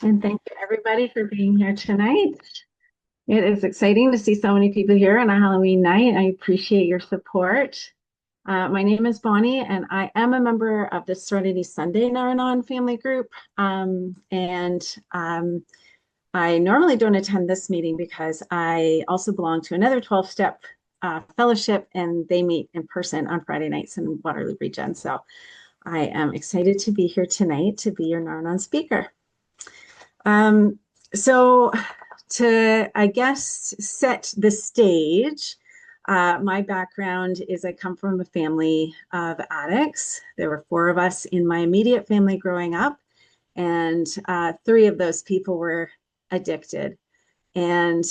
And thank you everybody for being here tonight. It is exciting to see so many people here on a Halloween night. I appreciate your support. My name is Bonnie, and I am a member of the Serenity Sunday Naranon family group. I normally don't attend this meeting because I also belong to another 12-step fellowship, and they meet in person on Friday nights in Waterloo Region. So I am excited to be here tonight to be your Naranon speaker. Um, so to, I guess, set the stage, my background is I come from a family of addicts. There were four of us in my immediate family growing up, and three of those people were addicted. And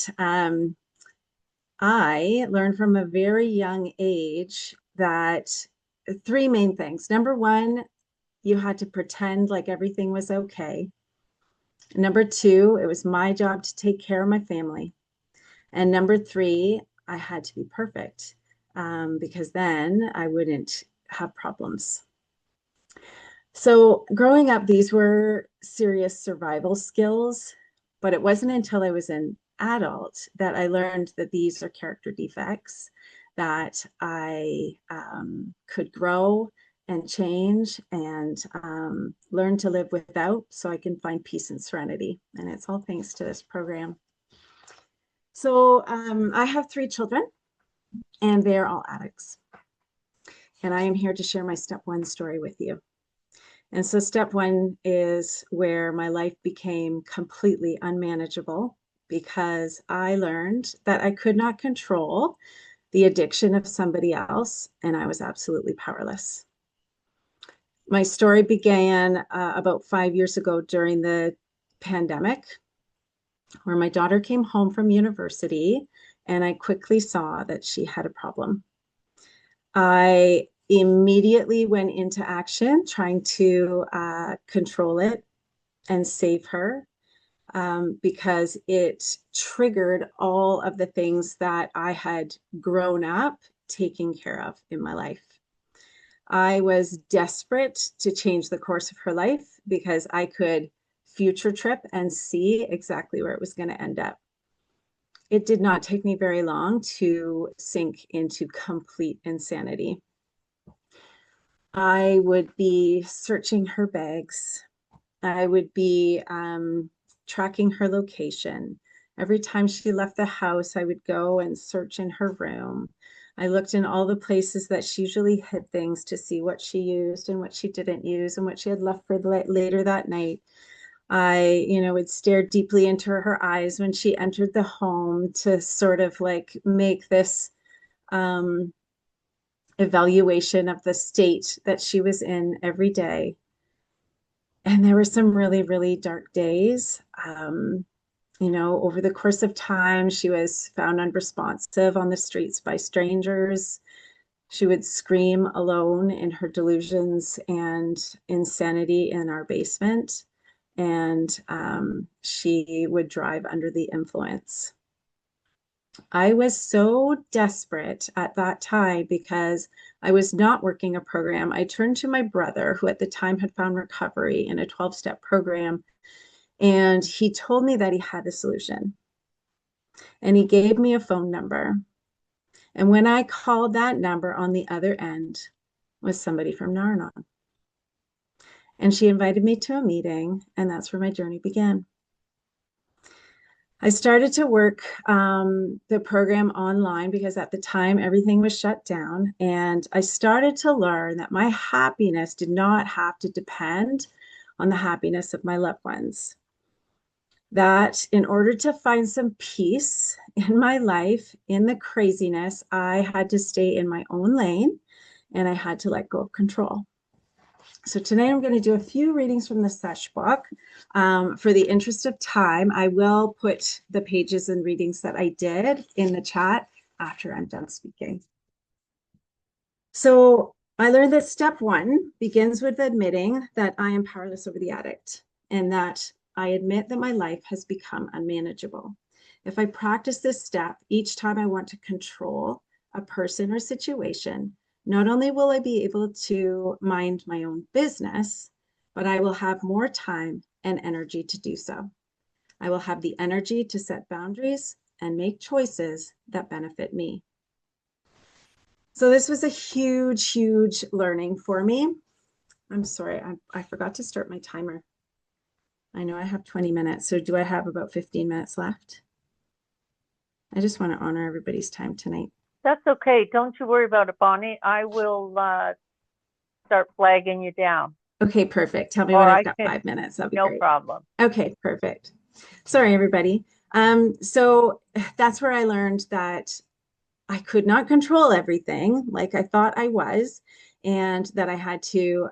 I learned from a very young age that three main things. Number one, you had to pretend like everything was okay. Number two, it was my job to take care of my family. And number three, I had to be perfect because then I wouldn't have problems. So, growing up, these were serious survival skills, but it wasn't until I was an adult that I learned that these are character defects that I could grow and change and learn to live without so I can find peace and serenity. And it's all thanks to this program. So I have three children, and they're all addicts. And I am here to share my step one story with you. And so, step one is where my life became completely unmanageable because I learned that I could not control the addiction of somebody else, and I was absolutely powerless. My story began about 5 years ago during the pandemic, where my daughter came home from university, and I quickly saw that she had a problem. I immediately went into action trying to control it and save her because it triggered all of the things that I had grown up taking care of in my life. I was desperate to change the course of her life because I could future trip and see exactly where it was going to end up. It did not take me very long to sink into complete insanity. I would be searching her bags. I would be tracking her location. Every time she left the house, I would go and search in her room. I looked in all the places that she usually hid things to see what she used and what she didn't use and what she had left for later that night. I, would stare deeply into her eyes when she entered the home to sort of like make this um, evaluation of the state that she was in every day. And there were some really, really dark days. Over the course of time, she was found unresponsive on the streets by strangers. She would scream alone in her delusions and insanity in our basement. And she would drive under the influence. I was so desperate at that time because I was not working a program. I turned to my brother, who at the time had found recovery in a 12-step program, and he told me that he had a solution. And he gave me a phone number. And when I called that number, on the other end was somebody from Naranon. And she invited me to a meeting, and that's where my journey began. I started to work the program online because at the time everything was shut down. And I started to learn that my happiness did not have to depend on the happiness of my loved ones. That in order to find some peace in my life, in the craziness, I had to stay in my own lane and I had to let go of control. So tonight I'm going to do a few readings from the Sesh book. For the interest of time, I will put the pages and readings that I did in the chat after I'm done speaking. So I learned that step one begins with admitting that I am powerless over the addict and that I admit that my life has become unmanageable. If I practice this step each time I want to control a person or situation, not only will I be able to mind my own business, but I will have more time and energy to do so. I will have the energy to set boundaries and make choices that benefit me. So this was a huge, huge learning for me. I'm sorry, I forgot to start my timer. I know I have 20 minutes, so do I have about 15 minutes left? I just want to honor everybody's time tonight. That's okay. Don't you worry about it, Bonnie. I will start flagging you down. Okay, perfect. Tell me when Or I've I got can, 5 minutes. That'd be no great. problem. Okay, perfect. Sorry, everybody. So that's where I learned that I could not control everything like I thought I was, and that I had to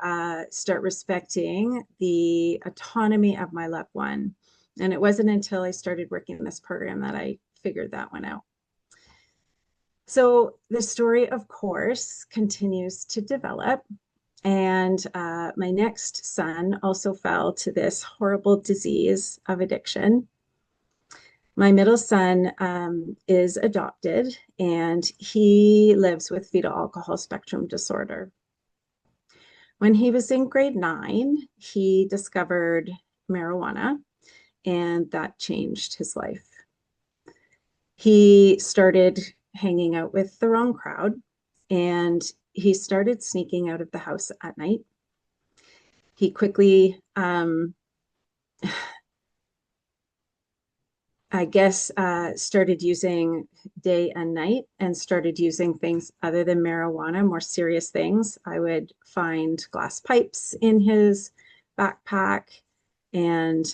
start respecting the autonomy of my loved one. And it wasn't until I started working in this program that I figured that one out. So the story, of course, continues to develop. And my next son also fell to this horrible disease of addiction. My middle son is adopted and he lives with fetal alcohol spectrum disorder. When he was in grade 9, he discovered marijuana and that changed his life. He started hanging out with the wrong crowd and he started sneaking out of the house at night. He quickly I guess, started using day and night and started using things other than marijuana, more serious things. I would find glass pipes in his backpack, and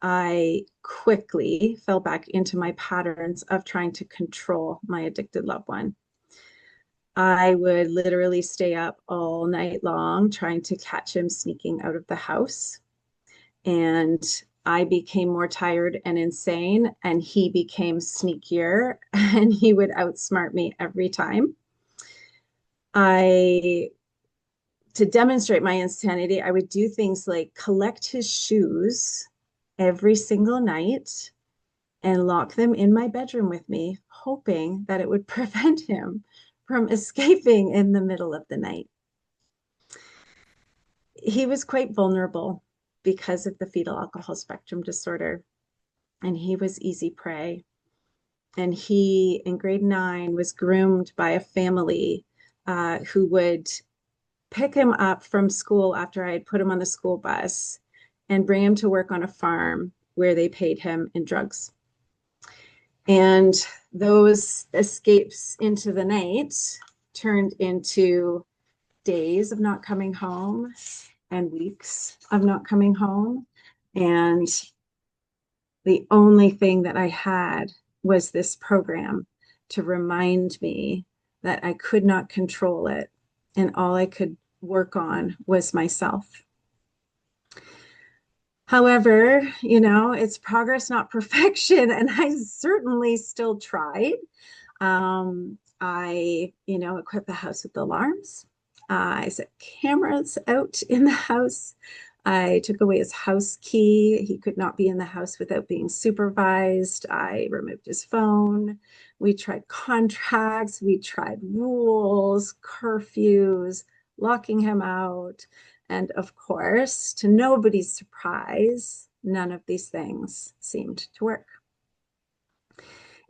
I quickly fell back into my patterns of trying to control my addicted loved one. I would literally stay up all night long trying to catch him sneaking out of the house. And I became more tired and insane, and he became sneakier, and he would outsmart me every time. I, to demonstrate my insanity, I would do things like collect his shoes every single night and lock them in my bedroom with me, hoping that it would prevent him from escaping in the middle of the night. He was quite vulnerable because of the fetal alcohol spectrum disorder, and he was easy prey. And he, in grade 9, was groomed by a family who would pick him up from school after I had put him on the school bus and bring him to work on a farm where they paid him in drugs. And those escapes into the night turned into days of not coming home and weeks of not coming home. And the only thing that I had was this program to remind me that I could not control it. And all I could work on was myself. However, it's progress, not perfection. And I certainly still tried. I, equipped the house with alarms. I set cameras out in the house. I took away his house key. He could not be in the house without being supervised. I removed his phone. We tried contracts. We tried rules, curfews, locking him out. And of course, to nobody's surprise, none of these things seemed to work.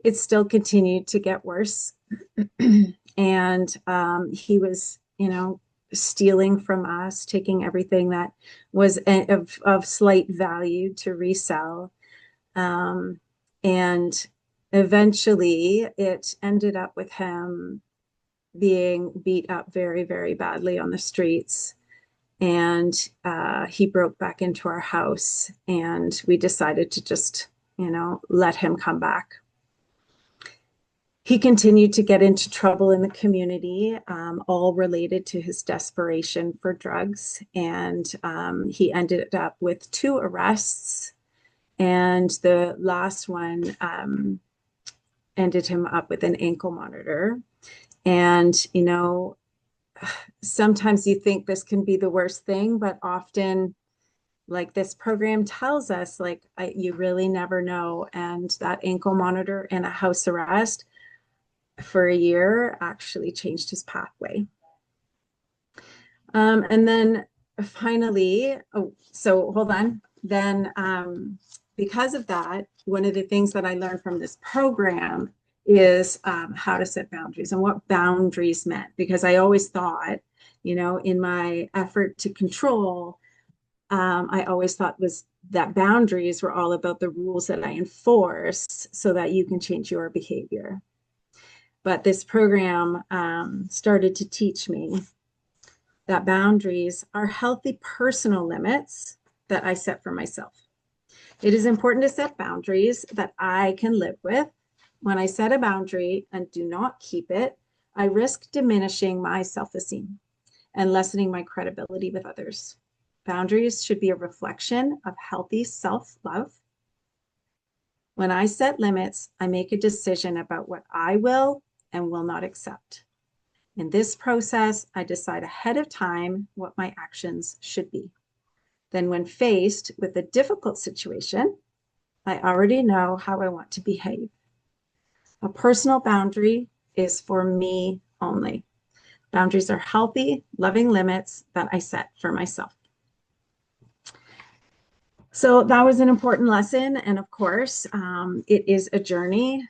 It still continued to get worse. And he was, stealing from us, taking everything that was of slight value to resell. And eventually it ended up with him being beat up very, very badly on the streets. And he broke back into our house, and we decided to just, let him come back. He continued to get into trouble in the community, all related to his desperation for drugs. And he ended up with 2 arrests. And the last one ended him up with an ankle monitor. And, sometimes you think this can be the worst thing, but often, like this program tells us, you really never know. And that ankle monitor and a house arrest for a year actually changed his pathway. And then finally, so hold on. then because of that, one of the things that I learned from this program is how to set boundaries and what boundaries meant, because I always thought, in my effort to control, I always thought was that boundaries were all about the rules that I enforce so that you can change your behavior. But this program started to teach me that boundaries are healthy personal limits that I set for myself. It is important to set boundaries that I can live with. When I set a boundary and do not keep it, I risk diminishing my self-esteem and lessening my credibility with others. Boundaries should be a reflection of healthy self-love. When I set limits, I make a decision about what I will and will not accept. In this process, I decide ahead of time what my actions should be. Then when faced with a difficult situation, I already know how I want to behave. A personal boundary is for me only. Boundaries are healthy, loving limits that I set for myself. So that was an important lesson. And of course, it is a journey.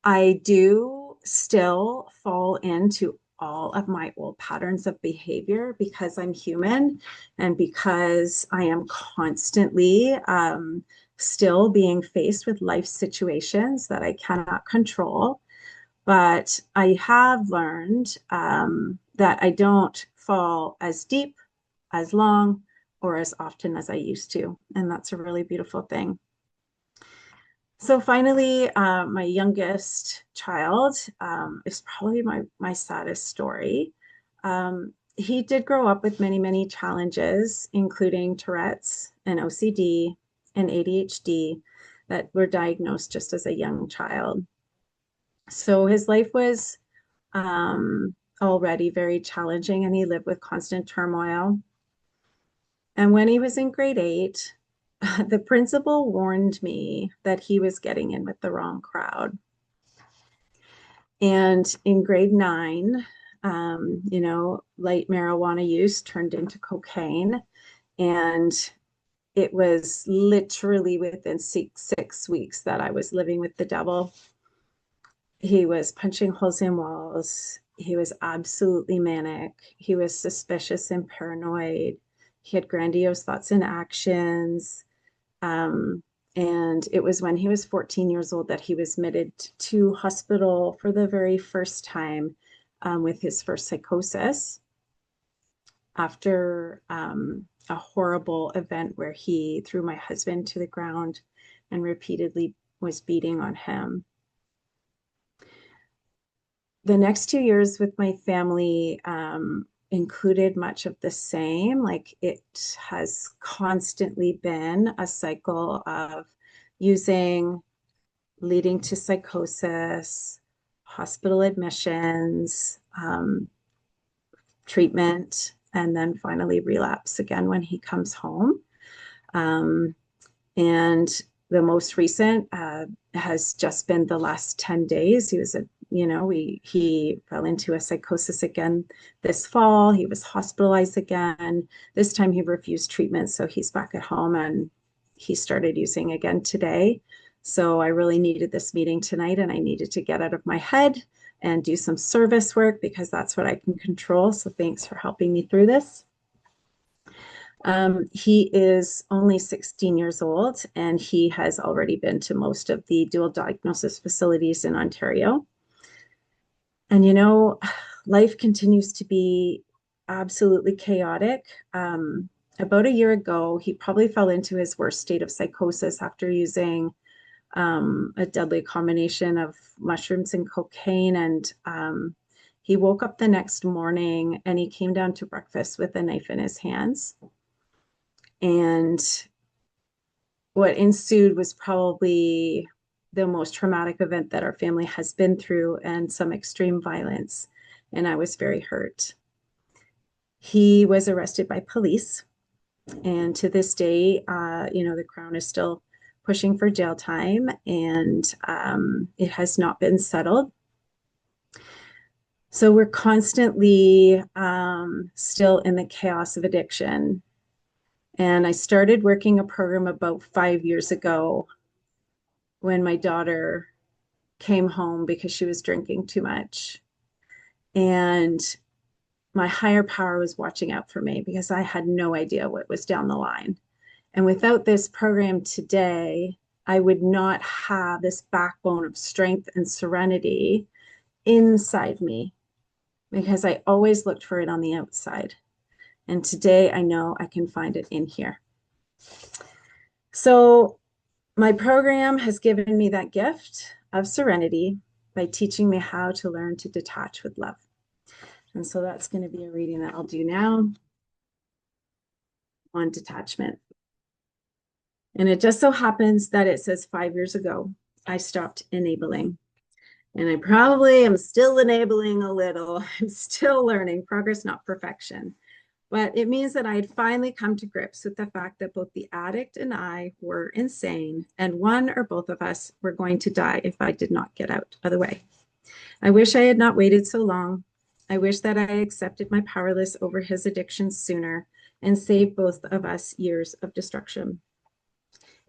I do still fall into all of my old patterns of behavior because I'm human and because I am constantly still being faced with life situations that I cannot control. But I have learned that I don't fall as deep, as long, or as often as I used to. And that's a really beautiful thing. So finally, my youngest child is probably my saddest story. He did grow up with many, many challenges, including Tourette's and OCD and ADHD that were diagnosed just as a young child. So his life was already very challenging, and he lived with constant turmoil. And when he was in grade 8, the principal warned me that he was getting in with the wrong crowd. And in grade 9, light marijuana use turned into cocaine. And it was literally within six weeks that I was living with the devil. He was punching holes in walls. He was absolutely manic. He was suspicious and paranoid. He had grandiose thoughts and actions. And it was when he was 14 years old that he was admitted to hospital for the very first time with his first psychosis after a horrible event where he threw my husband to the ground and repeatedly was beating on him. The next 2 years with my family included much of the same. Like, it has constantly been a cycle of using, leading to psychosis, hospital admissions, treatment, and then finally relapse again when he comes home. And the most recent has just been the last 10 days. He fell into a psychosis again this fall. He was hospitalized again. This time he refused treatment, so he's back at home, and he started using again today. So I really needed this meeting tonight, and I needed to get out of my head and do some service work because that's what I can control. So thanks for helping me through this. He is only 16 years old, and he has already been to most of the dual diagnosis facilities in Ontario. And life continues to be absolutely chaotic. About a year ago, he probably fell into his worst state of psychosis after using a deadly combination of mushrooms and cocaine. And he woke up the next morning and he came down to breakfast with a knife in his hands. And what ensued was probably the most traumatic event that our family has been through, and some extreme violence. And I was very hurt. He was arrested by police. And to this day, the Crown is still pushing for jail time, and it has not been settled. So we're constantly still in the chaos of addiction. And I started working a program about 5 years ago when my daughter came home because she was drinking too much. And my higher power was watching out for me because I had no idea what was down the line. And without this program today, I would not have this backbone of strength and serenity inside me because I always looked for it on the outside. And today I know I can find it in here. So my program has given me that gift of serenity by teaching me how to learn to detach with love. And so that's going to be a reading that I'll do now on detachment. And it just so happens that it says 5 years ago, I stopped enabling. And I probably am still enabling a little. I'm still learning, progress, not perfection. But it means that I had finally come to grips with the fact that both the addict and I were insane, and one or both of us were going to die if I did not get out of the way. I wish I had not waited so long. I wish that I accepted my powerless over his addiction sooner and saved both of us years of destruction.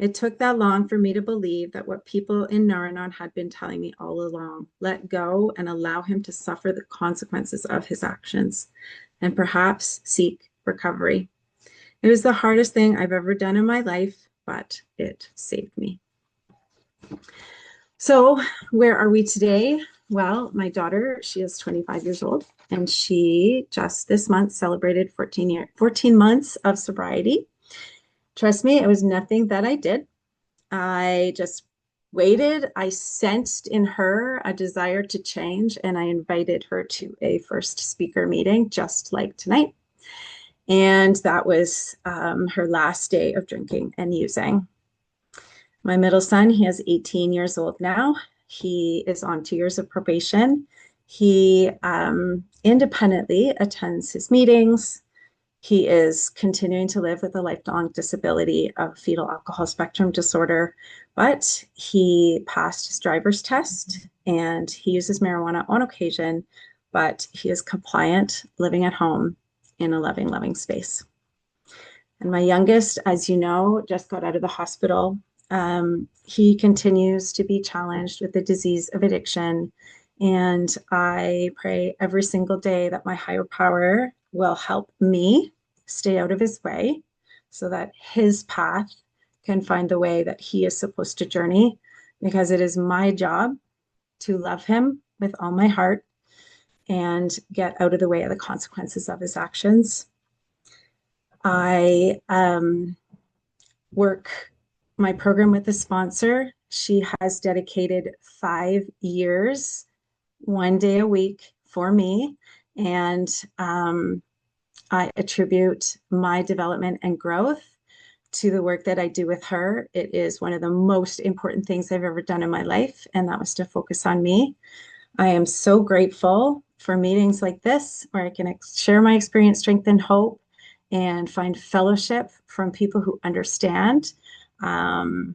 It took that long for me to believe that what people in Naranon had been telling me all along: let go and allow him to suffer the consequences of his actions and perhaps seek recovery. It was the hardest thing I've ever done in my life, but it saved me. So where are we today? Well, my daughter, she is 25 years old, and she just this month celebrated 14 months of sobriety. Trust me, it was nothing that I did. I just waited. I sensed in her a desire to change, and I invited her to a first speaker meeting, just like tonight. And that was her last day of drinking and using. My middle son, he is 18 years old now. He is on 2 years of probation. He independently attends his meetings. He is continuing to live with a lifelong disability of fetal alcohol spectrum disorder, but he passed his driver's test and he uses marijuana on occasion, but he is compliant, living at home in a loving, loving space. And my youngest, as you know, just got out of the hospital. He continues to be challenged with the disease of addiction. And I pray every single day that my higher power will help me stay out of his way so that his path can find the way that he is supposed to journey, because it is my job to love him with all my heart and get out of the way of the consequences of his actions. I work my program with a sponsor. She has dedicated 5 years, 1 day a week for me. And I attribute my development and growth to the work that I do with her. It is one of the most important things I've ever done in my life, and that was to focus on me. I am so grateful for meetings like this where I can share my experience, strength, and hope, and find fellowship from people who understand and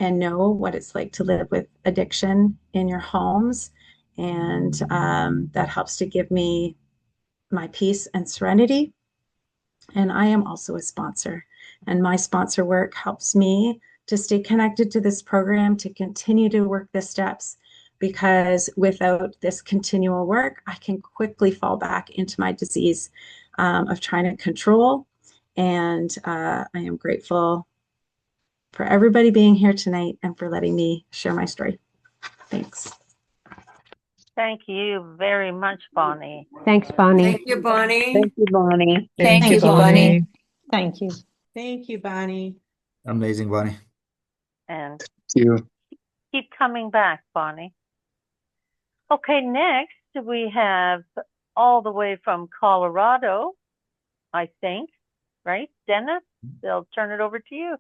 know what it's like to live with addiction in your homes. And that helps to give me my peace and serenity. And I am also a sponsor, and my sponsor work helps me to stay connected to this program, to continue to work the steps, because without this continual work, I can quickly fall back into my disease of trying to control. And I am grateful for everybody being here tonight and for letting me share my story. Thanks. Thank you very much, Bonnie. Thanks, Bonnie. Thank you, Bonnie. Thank you, Bonnie. Thank you, Thank you, Bonnie. Thank you. Thank you, Bonnie. Amazing, Bonnie. And Thank you. keep coming back, Bonnie. Okay, next we have all the way from Colorado, I think, right? Dennis, they'll turn it over to you.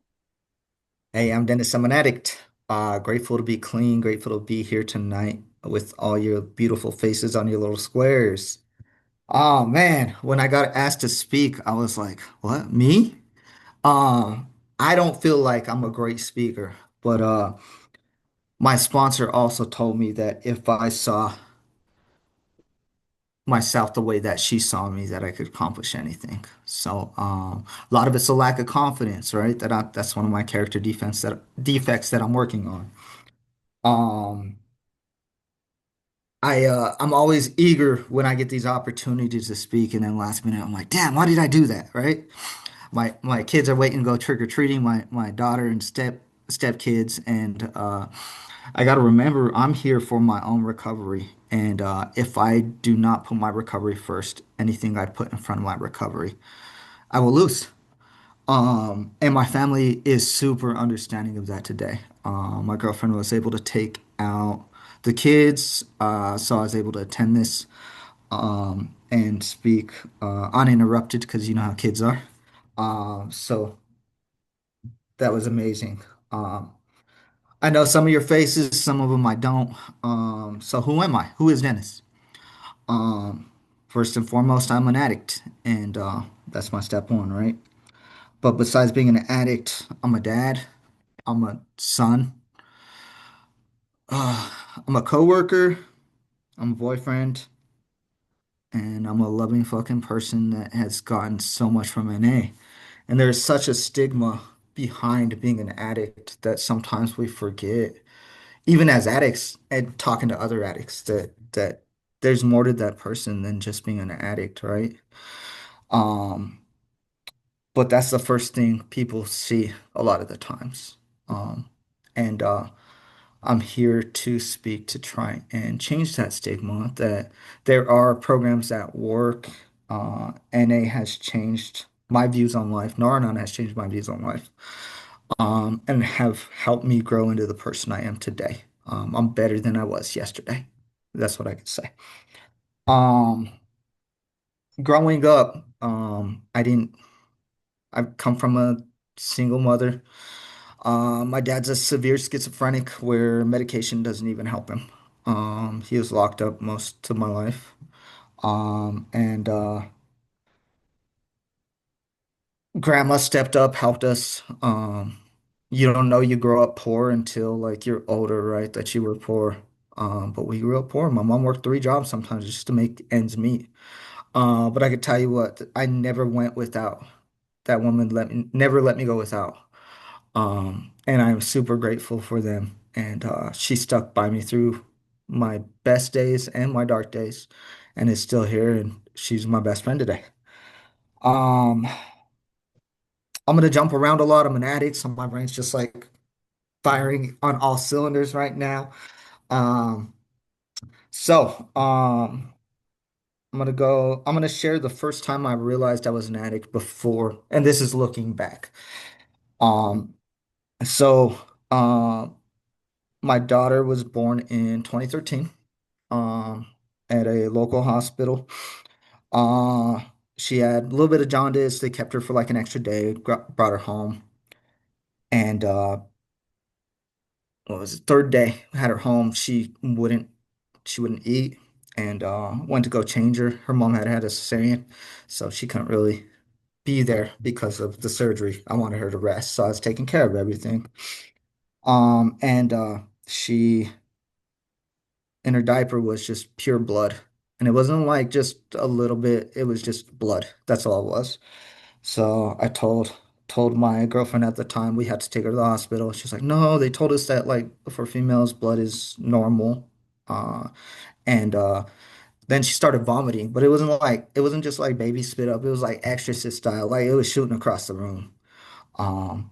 Hey, I'm Dennis. I'm an addict. Grateful to be clean, grateful to be here tonight with all your beautiful faces on your little squares. Oh man, when I got asked to speak, I was like, what, me? I don't feel like I'm a great speaker, but my sponsor also told me that if I saw myself the way that she saw me, that I could accomplish anything. So a lot of it's a lack of confidence, right? That's one of my character defects that I'm working on. Um, I'm always eager when I get these opportunities to speak, and then last minute I'm like, damn, why did I do that? Right? My kids are waiting to go trick or treating. My daughter and step kids, and I got to remember I'm here for my own recovery, and if I do not put my recovery first, anything I put in front of my recovery, I will lose. And my family is super understanding of that today. My girlfriend was able to take out the kids, so I was able to attend this and speak uninterrupted because you know how kids are. So that was amazing. Um, I know some of your faces, some of them I don't. So who am I? Who is Dennis? Um, First and foremost, I'm an addict, and that's my step one, right? But besides being an addict, I'm a dad. I'm a son. Uh, I'm a coworker. I'm a boyfriend, and I'm a loving fucking person that has gotten so much from NA. And there's such a stigma behind being an addict that sometimes we forget, even as addicts and talking to other addicts, that there's more to that person than just being an addict, right? Um, but that's the first thing people see a lot of the times. And I'm here to speak to try and change that stigma that there are programs that work. NA has changed my views on life. Nar has changed my views on life, and have helped me grow into the person I am today. I'm better than I was yesterday. That's what I could say. Um, Growing up, I come from a single mother. My dad's a severe schizophrenic where medication doesn't even help him. He was locked up most of my life. And Grandma stepped up, helped us. You don't know you grow up poor until like you're older, right? That you were poor. But we grew up poor. My mom worked three jobs sometimes just to make ends meet. But I could tell you what, I never went without. That woman never let me go without. And I'm super grateful for them. And she stuck by me through my best days and my dark days, and is still here. And she's my best friend today. Um, I'm gonna jump around a lot. I'm an addict, so my brain's just like firing on all cylinders right now. Um, so I'm gonna share the first time I realized I was an addict before, and this is looking back. Um, so my daughter was born in 2013, um, at a local hospital. Uh, she had a little bit of jaundice. They kept her for like an extra day, brought her home, and what was it, third day, had her home. She wouldn't eat, and went to go change her. Her mom had had a cesarean, so she couldn't really be there because of the surgery. I wanted her to rest, so I was taking care of everything. And she in her diaper was just pure blood. And it wasn't like just a little bit, it was just blood. That's all it was. So I told my girlfriend at the time we had to take her to the hospital. She's like, "No, they told us that like for females blood is normal." And then she started vomiting, but it wasn't just like baby spit up. It was like exorcist style. Like it was shooting across the room. Um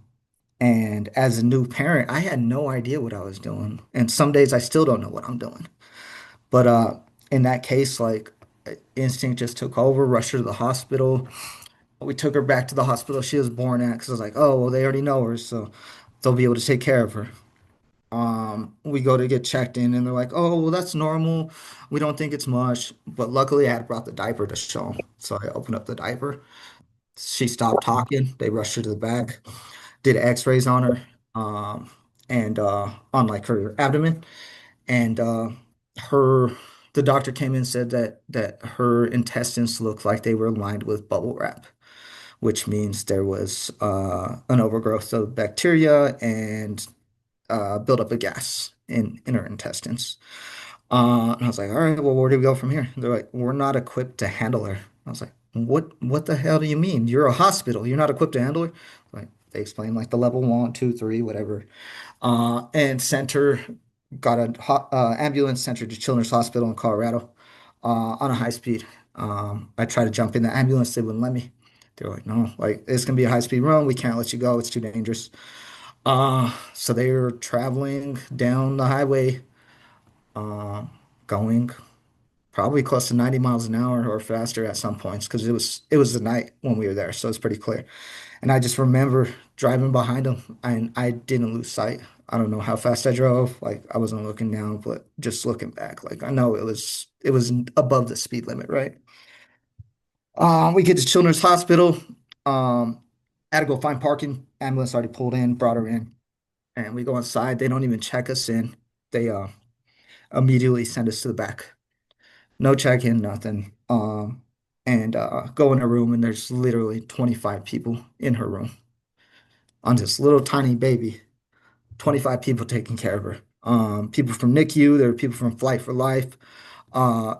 and as a new parent, I had no idea what I was doing. And some days I still don't know what I'm doing. But in that case, like instinct just took over, rushed her to the hospital. We took her back to the hospital she was born at because I was like, oh, well, they already know her, so they'll be able to take care of her. We go to get checked in, and they're like, oh, well, that's normal. We don't think it's much. But luckily, I had brought the diaper to show them. So I opened up the diaper. She stopped talking. They rushed her to the back, did x-rays on her, um, and on like her abdomen. And her the doctor came in and said that her intestines looked like they were lined with bubble wrap, which means there was an overgrowth of bacteria and buildup of gas in her intestines. And I was like, all right, well, where do we go from here? They're like, we're not equipped to handle her. I was like, what the hell do you mean? You're a hospital. You're not equipped to handle her? Like they explained like the level one, two, three, whatever. And sent her, got a ambulance, sent her to Children's Hospital in Colorado on a high speed. I tried to jump in the ambulance, they wouldn't let me. They were like, no, like it's gonna be a high speed run. We can't let you go. It's too dangerous. So they were traveling down the highway, uh, going probably close to 90 miles an hour or faster at some points because it was the night when we were there, so it's pretty clear. And I just remember driving behind them and I didn't lose sight. I don't know how fast I drove. Like I wasn't looking down, but just looking back, like I know it was above the speed limit, right? We get to Children's Hospital. Um, had to go find parking. Ambulance already pulled in, brought her in, and we go inside. They don't even check us in. They immediately send us to the back. No check-in, nothing. And go in a room and there's literally 25 people in her room on this little tiny baby. 25 people taking care of her. People from NICU, there were people from Flight for Life, uh,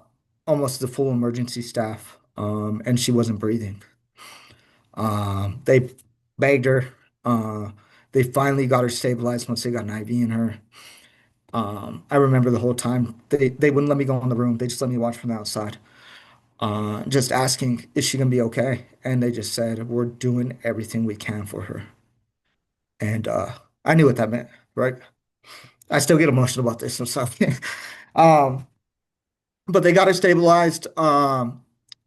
almost the full emergency staff. And she wasn't breathing. They begged her. Uh, they finally got her stabilized once they got an IV in her. I remember the whole time they wouldn't let me go in the room. They just let me watch from the outside. Just asking, is she gonna be okay? And they just said, we're doing everything we can for her. And I knew what that meant, right? I still get emotional about this. I'm sorry. Um, but they got her stabilized.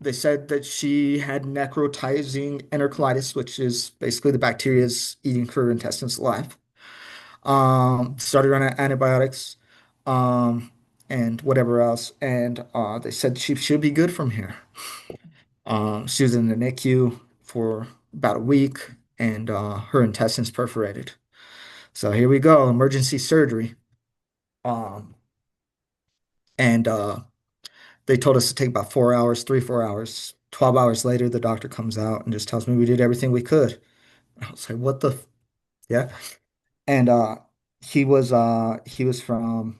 They said that she had necrotizing enterocolitis, which is basically the bacteria's eating her intestines alive. Started on antibiotics, um, and whatever else. And they said she should be good from here. She was in the NICU for about a week, and her intestines perforated. So here we go, emergency surgery. Um, and they told us to take about 4 hours, 3, 4 hours. 12 hours later, the doctor comes out and just tells me we did everything we could. I was like, what the yeah? And he was from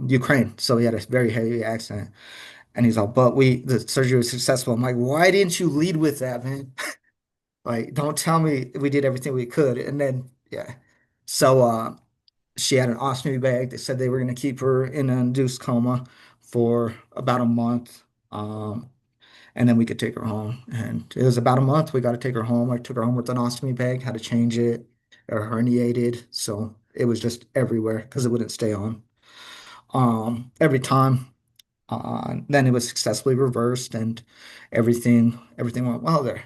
Ukraine, so he had a very heavy accent. And he's all, but the surgery was successful. I'm like, why didn't you lead with that, man? Like, don't tell me we did everything we could. And then, yeah. So she had an ostomy bag. They said they were going to keep her in an induced coma for about a month. Um, and then we could take her home. And it was about a month. We got to take her home. I took her home with an ostomy bag, had to change it, or herniated. So it was just everywhere because it wouldn't stay on. Every time. Then it was successfully reversed and everything went well there.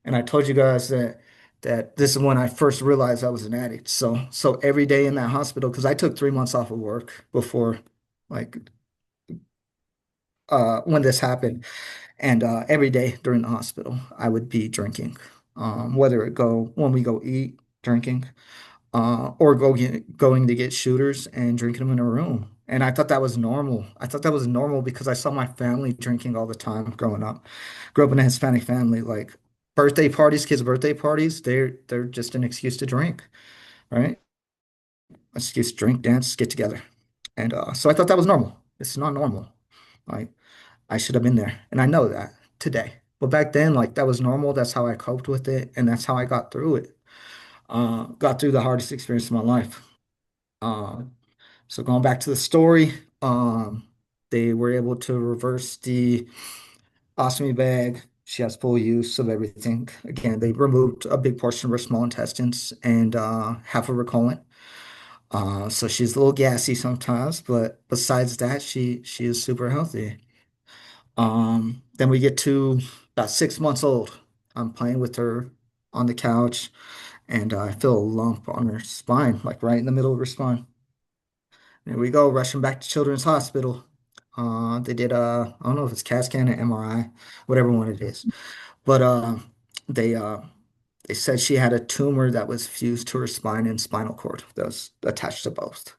And I told you guys that this is when I first realized I was an addict. So every day in that hospital, because I took 3 months off of work before like when this happened. And every day during the hospital, I would be drinking. Whether it go when we go eat, drinking, or going to get shooters and drinking them in a room. And I thought that was normal. I thought that was normal because I saw my family drinking all the time growing up. Grew up in a Hispanic family, like birthday parties, kids' birthday parties, they're just an excuse to drink, right? Excuse to drink, dance, get together. And so I thought that was normal. It's not normal. Like I should have been there. And I know that today. But back then, like that was normal. That's how I coped with it, and that's how I got through it. Got through the hardest experience of my life. Uh, So going back to the story, they were able to reverse the ostomy bag. She has full use of everything. Again, they removed a big portion of her small intestines and half of her colon. So she's a little gassy sometimes, but besides that, she is super healthy. Then we get to about 6 months old. I'm playing with her on the couch, and I feel a lump on her spine, like right in the middle of her spine. There we go, rushing back to Children's Hospital. They did I don't know if it's CAT scan or MRI, whatever one it is. But they uh they said she had a tumor that was fused to her spine and spinal cord that was attached to both.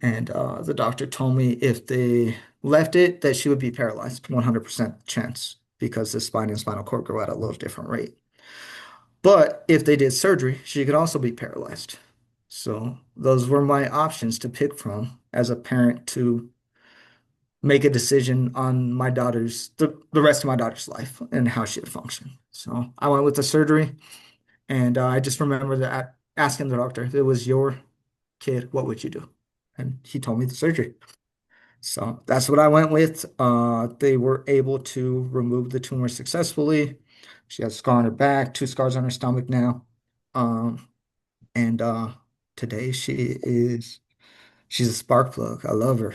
And the doctor told me if they left it, that she would be paralyzed, 100% chance, because the spine and spinal cord grow at a little different rate. But if they did surgery, she could also be paralyzed. So those were my options to pick from. as a parent to make a decision on the rest of my daughter's life and how she would function. So I went with the surgery, and I just remember that asking the doctor, if it was your kid, what would you do? And he told me the surgery. So that's what I went with. They were able to remove the tumor successfully. She has a scar on her back, two scars on her stomach now. Um, and today she's a spark plug. I love her.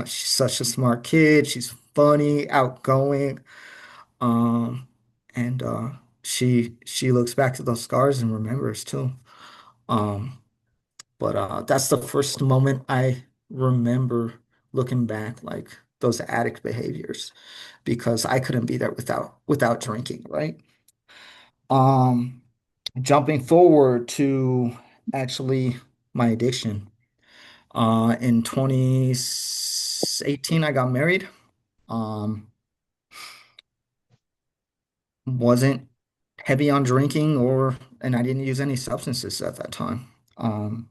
She's such a smart kid. She's funny, outgoing. Um, and she looks back to those scars and remembers too. Um, but that's the first moment I remember looking back, like those addict behaviors, because I couldn't be there without drinking, right? Um, Jumping forward to actually my addiction. In 2018, I got married. Um, wasn't heavy on drinking and I didn't use any substances at that time. Um,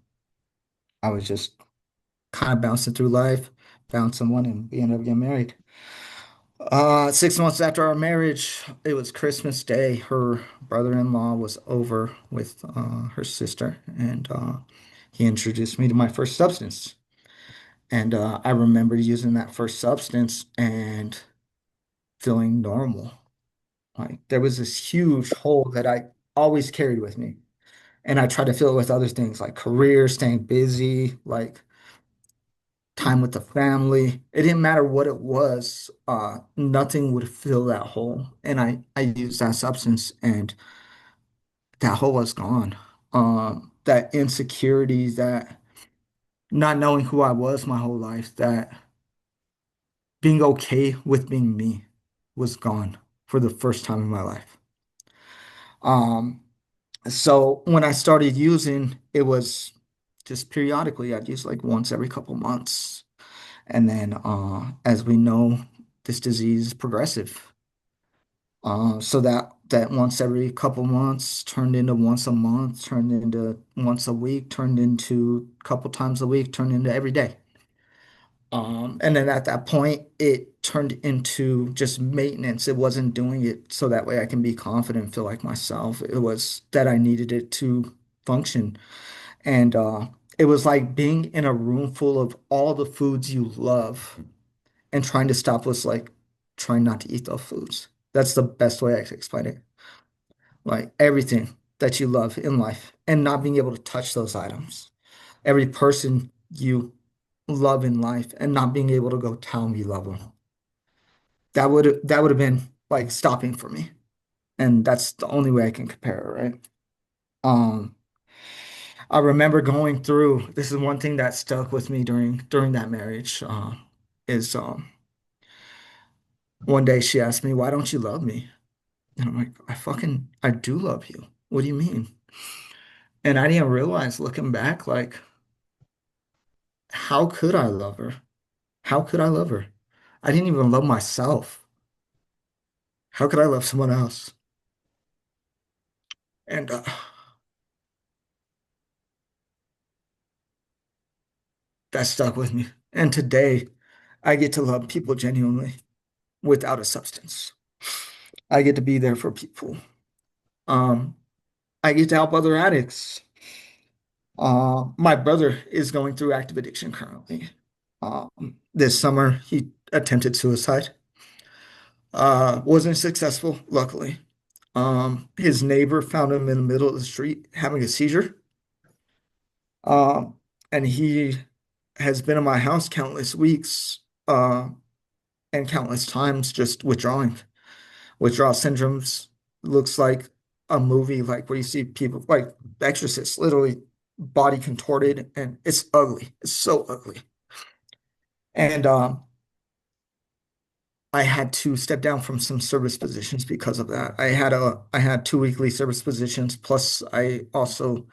I was just kind of bouncing through life, found someone, and we ended up getting married. 6 months after our marriage, it was Christmas Day. Her brother-in-law was over with her sister, and he introduced me to my first substance. And I remember using that first substance and feeling normal. Like there was this huge hole that I always carried with me. And I tried to fill it with other things like career, staying busy, like time with the family. It didn't matter what it was, nothing would fill that hole. And I used that substance and that hole was gone. That insecurity, that not knowing who I was my whole life, that being okay with being me was gone for the first time in my life. Um, so when I started using, it was just periodically. I'd use like once every couple months. And then, as we know, this disease is progressive. So that once every couple months turned into once a month, turned into once a week, turned into a couple times a week, turned into every day. And then at that point, it turned into just maintenance. It wasn't doing it so that way I can be confident and feel like myself. It was that I needed it to function. And it was like being in a room full of all the foods you love and trying to stop was like trying not to eat those foods. That's the best way I can explain it. Like everything that you love in life and not being able to touch those items. Every person you love in life and not being able to go tell them you love them. That would have been like stopping for me. And that's the only way I can compare it, right? Um, I remember going through, this is one thing that stuck with me during that marriage, is one day she asked me, "Why don't you love me?" And I'm like, I do love you. What do you mean? And I didn't realize looking back, like, how could I love her? How could I love her? I didn't even love myself. How could I love someone else? And that stuck with me. And today, I get to love people genuinely without a substance. I get to be there for people. Um, I get to help other addicts. My brother is going through active addiction currently. This summer, he attempted suicide. Wasn't successful, luckily. His neighbor found him in the middle of the street having a seizure. Um, and he has been in my house countless weeks, and countless times just withdrawing. Withdrawal syndromes looks like a movie, like where you see people like The Exorcist, literally body contorted, and it's ugly. It's so ugly. And I had to step down from some service positions because of that. I had two weekly service positions, plus I also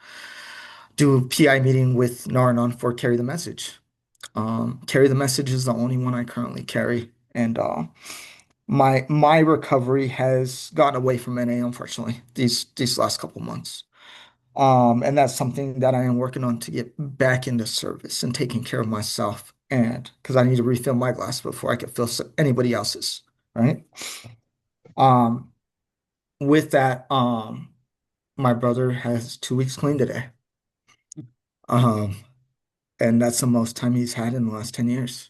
do PI meeting with Naranon for Carry the Message. Carry the Message is the only one I currently carry, and my recovery has gotten away from NA, unfortunately, these last couple months. And that's something that I am working on to get back into service and taking care of myself. And because I need to refill my glass before I can fill anybody else's, right? Um, with that, my brother has 2 weeks clean today. Um, and that's the most time he's had in the last 10 years.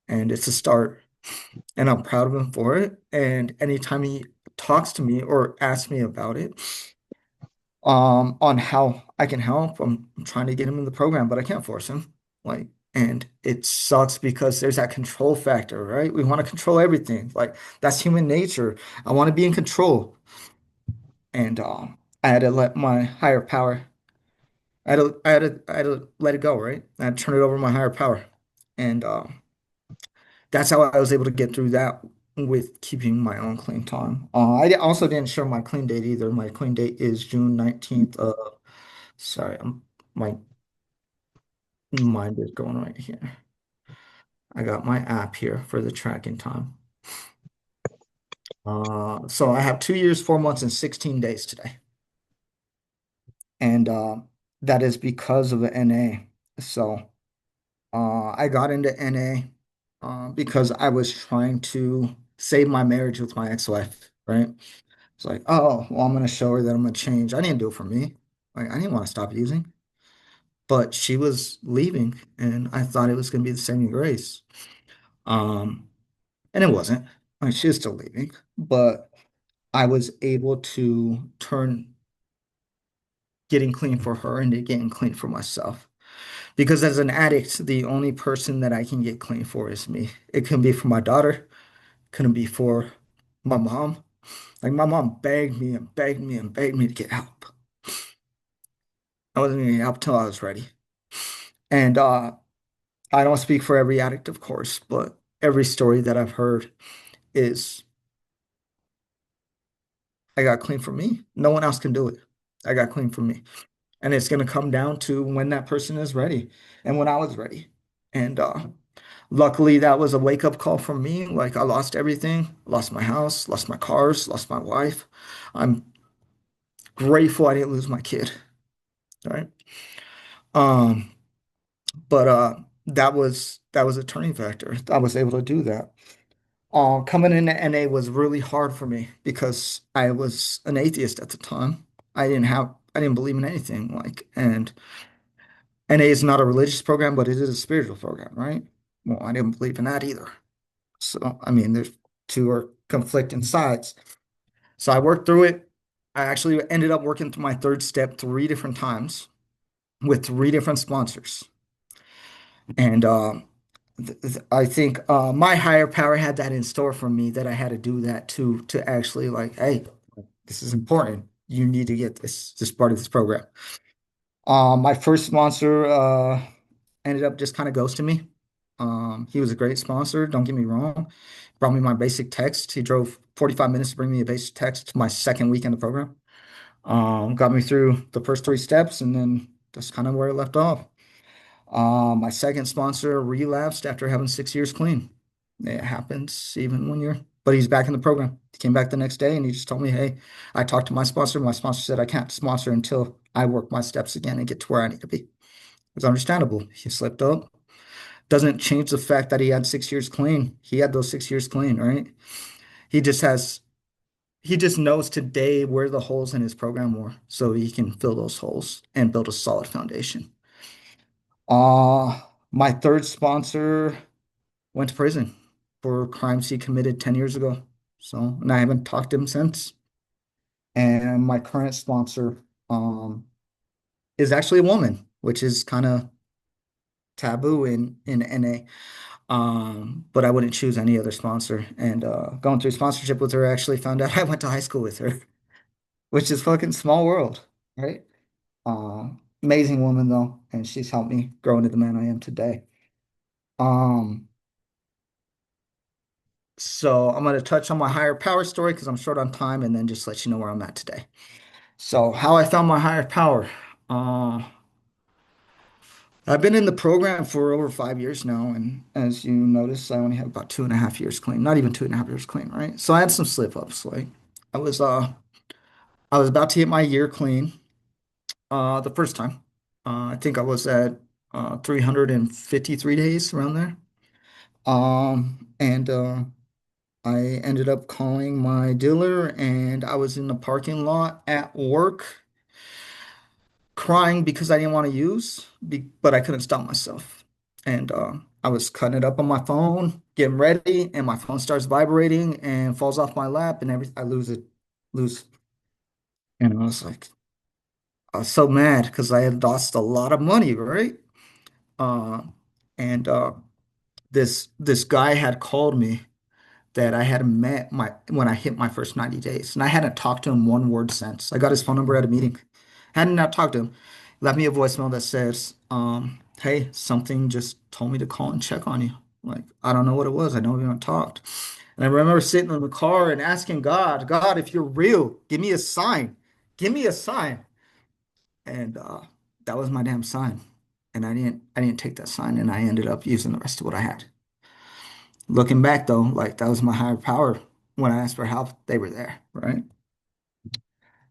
And it's a start. And I'm proud of him for it. And anytime he talks to me or asks me about it, on how I can help, I'm trying to get him in the program, but I can't force him. Like, and it sucks because there's that control factor, right? We want to control everything. Like, that's human nature. I want to be in control. And I had to let my higher power, I had to let it go, right? I had to turn it over to my higher power. And that's how I was able to get through that with keeping my own clean time. Also didn't share my clean date either. My clean date is June 19th. Sorry, my mind is going right here. I got my app here for the tracking time. So I have 2 years, 4 months, and 16 days today. And that is because of the NA. So I got into NA because I was trying to save my marriage with my ex-wife, right? It's like, oh, well, I'm going to show her that I'm going to change. I didn't do it for me. Like, I didn't want to stop using, but she was leaving, and I thought it was going to be the saving grace. Um, and it wasn't. Like, she was still leaving, but I was able to turn getting clean for her into getting clean for myself. Because as an addict, the only person that I can get clean for is me. It can be for my daughter, couldn't be for my mom. Like, my mom begged me and begged me and begged me to get help. I wasn't gonna get help till I was ready. And I don't speak for every addict, of course, but every story that I've heard is I got clean for me. No one else can do it. I got clean for me. And it's going to come down to when that person is ready and when I was ready. And luckily, that was a wake up call for me. Like, I lost everything, lost my house, lost my cars, lost my wife. I'm grateful I didn't lose my kid. Right. Um, but that was a turning factor. I was able to do that. Coming into NA was really hard for me because I was an atheist at the time. I didn't believe in anything like, and NA is not a religious program, but it is a spiritual program, right? Well, I didn't believe in that either. So, I mean, there's two are conflicting sides. So I worked through it. I actually ended up working through my third step 3 different times with 3 different sponsors. And I think my higher power had that in store for me that I had to do that to actually like, hey, this is important. You need to get this part of this program. My first sponsor ended up just kind of ghosting me. He was a great sponsor, don't get me wrong. Brought me my basic text. He drove 45 minutes to bring me a basic text my second week in the program. Got me through the first 3 steps, and then that's kind of where it left off. My second sponsor relapsed after having 6 years clean. It happens even when but he's back in the program. He came back the next day and he just told me, hey, I talked to my sponsor. My sponsor said I can't sponsor until I work my steps again and get to where I need to be. It's understandable. He slipped up. Doesn't change the fact that he had 6 years clean. He had those 6 years clean, right? He just has, he just knows today where the holes in his program were so he can fill those holes and build a solid foundation. My third sponsor went to prison for crimes he committed 10 years ago. So, and I haven't talked to him since. And my current sponsor is actually a woman, which is kind of taboo in NA. But I wouldn't choose any other sponsor. And going through sponsorship with her, I actually found out I went to high school with her, which is fucking small world, right? Amazing woman though, and she's helped me grow into the man I am today. Um, So I'm going to touch on my higher power story because I'm short on time and then just let you know where I'm at today. So how I found my higher power. Uh, I've been in the program for over 5 years now, and as you notice, I only have about 2.5 years clean. Not even 2.5 years clean, right? So I had some slip ups. Like I was uh I was about to hit my year clean, The first time. I think I was at 353 days around there. And I ended up calling my dealer and I was in the parking lot at work crying because I didn't want to use, but I couldn't stop myself. And I was cutting it up on my phone, getting ready, and my phone starts vibrating and falls off my lap, and I lose it, lose. And I was so mad because I had lost a lot of money, right? Uh, and this guy had called me that I hadn't met my when I hit my first 90 days. And I hadn't talked to him one word since. I got his phone number at a meeting. Hadn't not talked to him. Left me a voicemail that says, hey, something just told me to call and check on you. Like, I don't know what it was. I know we haven't talked. And I remember sitting in the car and asking God, God, if you're real, give me a sign. Give me a sign. And that was my damn sign. And I didn't take that sign and I ended up using the rest of what I had. Looking back though, like that was my higher power. When I asked for help, they were there, right?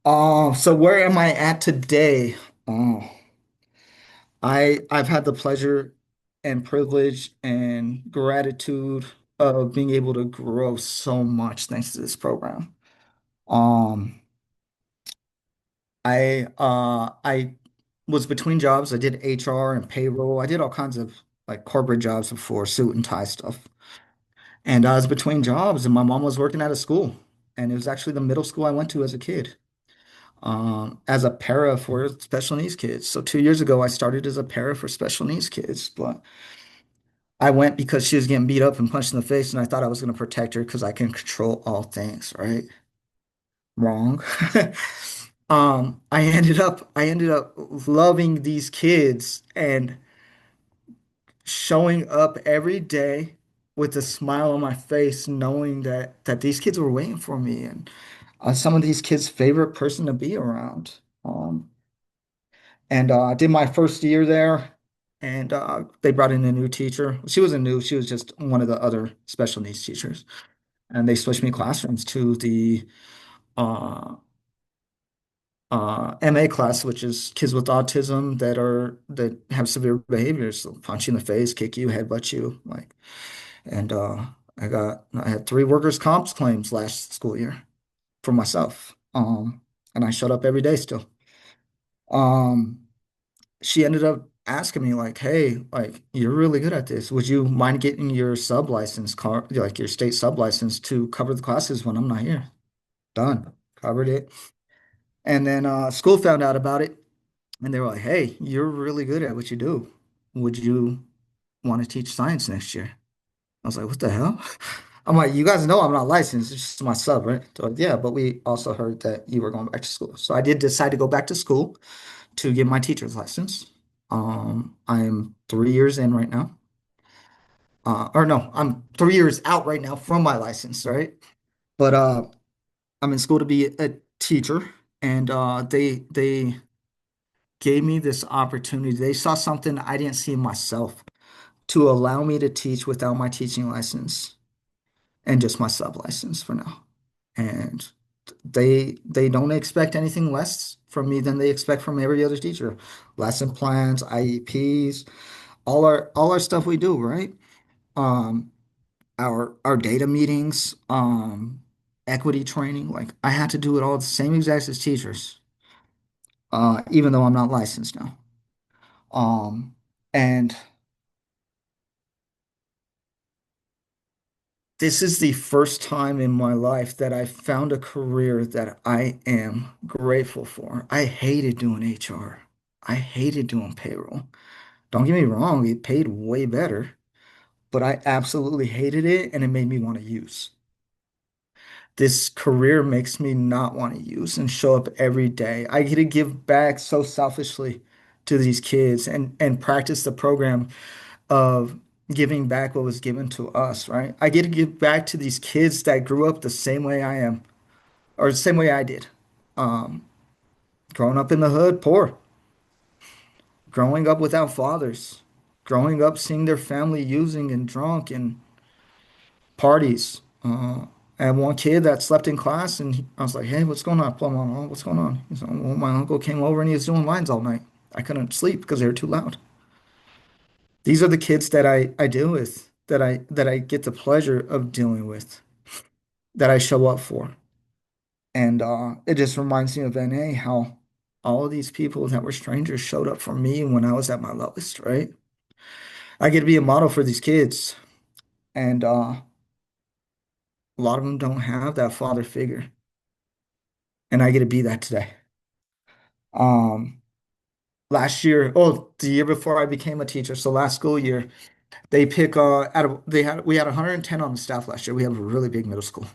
So where am I at today? Oh, I've had the pleasure and privilege and gratitude of being able to grow so much thanks to this program. Um, I was between jobs. I did HR and payroll. I did all kinds of like corporate jobs before, suit and tie stuff. And I was between jobs, and my mom was working at a school, and it was actually the middle school I went to as a kid, as a para for special needs kids. So 2 years ago, I started as a para for special needs kids, but I went because she was getting beat up and punched in the face, and I thought I was going to protect her because I can control all things, right? Wrong. I ended up loving these kids and showing up every day with a smile on my face, knowing that these kids were waiting for me and some of these kids' favorite person to be around. And I did my first year there, and they brought in a new teacher. She wasn't new; she was just one of the other special needs teachers. And they switched me classrooms to the uh, MA class, which is kids with autism that have severe behaviors, so punch you in the face, kick you, headbutt you, like. And I had three workers' comps claims last school year for myself. And I showed up every day still. Um, she ended up asking me like, "Hey, like you're really good at this. Would you mind getting your sub license car, like your state sub license to cover the classes when I'm not here?" Done. Covered it. And then school found out about it and they were like, "Hey, you're really good at what you do. Would you want to teach science next year?" I was like, "What the hell?" I'm like, "You guys know I'm not licensed. It's just my sub, right?" They're like, "Yeah, but we also heard that you were going back to school." So I did decide to go back to school to get my teacher's license. I'm 3 years in right now. Or no, I'm 3 years out right now from my license, right? But I'm in school to be a teacher, and they gave me this opportunity. They saw something I didn't see in myself to allow me to teach without my teaching license and just my sub license for now. And they don't expect anything less from me than they expect from every other teacher. Lesson plans, IEPs, all our stuff we do, right? Um, our data meetings, equity training, like I had to do it all the same exact as teachers, even though I'm not licensed now. Um, and this is the first time in my life that I found a career that I am grateful for. I hated doing HR. I hated doing payroll. Don't get me wrong, it paid way better, but I absolutely hated it and it made me want to use. This career makes me not want to use and show up every day. I get to give back so selfishly to these kids and practice the program of giving back what was given to us, right? I get to give back to these kids that grew up the same way I am, or the same way I did. Um, Growing up in the hood, poor, growing up without fathers, growing up seeing their family using and drunk and parties. I had one kid that slept in class, and I was like, "Hey, what's going on?" Plum on, "Oh, what's going on?" He's like, "Well, my uncle came over and he was doing lines all night. I couldn't sleep because they were too loud." These are the kids that I deal with, that I get the pleasure of dealing with, that I show up for. And it just reminds me of NA, how all of these people that were strangers showed up for me when I was at my lowest, right? I get to be a model for these kids, and a lot of them don't have that father figure, and I get to be that today. Um, Last year, oh, the year before I became a teacher, so last school year, they pick we had 110 on the staff last year. We have a really big middle school.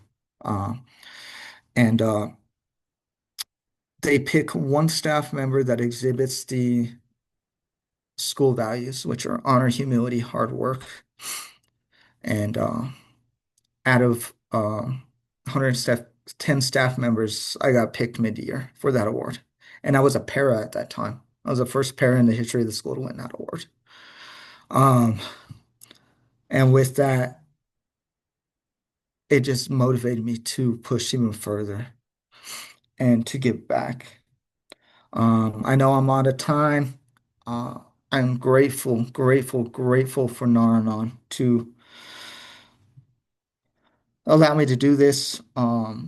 And they pick one staff member that exhibits the school values, which are honor, humility, hard work. And out of 110 staff members, I got picked mid-year for that award. And I was a para at that time. I was the first para in the history of the school to win that award. Um, and with that, it just motivated me to push even further and to give back. I know I'm out of time. Uh, I'm grateful, grateful, grateful for Naranon to allow me to do this.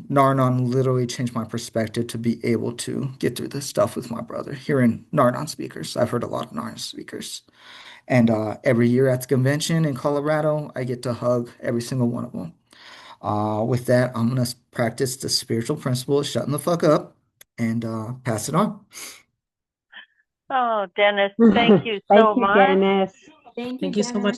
Naranon literally changed my perspective to be able to get through this stuff with my brother. Hearing Naranon speakers, I've heard a lot of Naranon speakers. And every year at the convention in Colorado, I get to hug every single one of them. With that, I'm going to practice the spiritual principle of shutting the fuck up and pass it on. Oh, Dennis, thank you Thank so you, much. Dennis. Thank Thank you so much. Dennis.